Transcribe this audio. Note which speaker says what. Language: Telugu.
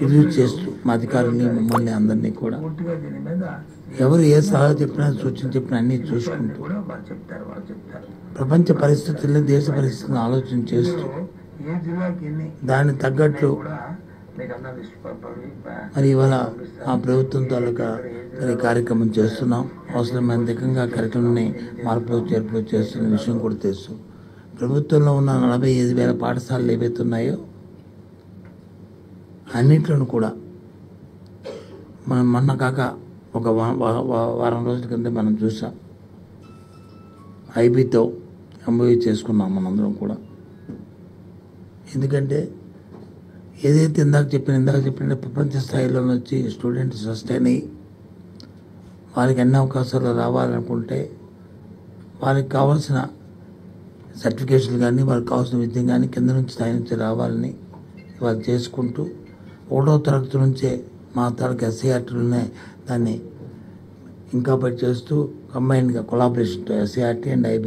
Speaker 1: రివ్యూ చేస్తూ మా అధికారులని మమ్మల్ని అందరినీ కూడా ఎవరు ఏ సలహా చెప్పినా సూచన చెప్పినా అన్నీ చూసుకుంటూ ప్రపంచ పరిస్థితుల్ని దేశ పరిస్థితులను ఆలోచన చేస్తూ దానికి తగ్గట్లు మరి ఇవాళ మా ప్రభుత్వం తాలూకా మరి కార్యక్రమం చేస్తున్నాం. అవసరమైన దిగంగా కార్యక్రమాన్ని మార్పులు చేర్పులు చేస్తున్న విషయం కూడా తెలుసు. ప్రభుత్వంలో ఉన్న 45,000 పాఠశాలలు ఏవైతే ఉన్నాయో అన్నింటిలో కూడా మనం మొన్న కాక ఒక వారం రోజుల కింద మనం చూసాం. ఐబీతో ఎంఓయూ చేసుకున్నాం మనందరం కూడా. ఎందుకంటే ఏదైతే ఇందాక చెప్పిన ప్రపంచ స్థాయిలో వచ్చి స్టూడెంట్స్ సస్టైన్ అయ్యి వారికి అన్ని అవకాశాలు రావాలనుకుంటే వారికి కావాల్సిన సర్టిఫికేషన్లు కానీ వారికి కావాల్సిన విద్య కానీ కింద నుంచి స్థాయి నుంచి రావాలని వాళ్ళు చేసుకుంటూ 1వ తరగతి నుంచే మా తాలూకు ఎస్సీఆర్టీలోనే దాన్ని ఇంకా చేస్తూ కంబైన్డ్గా కొలాబరేషన్తో ఎస్సీఆర్టీ అండ్ ఐబీ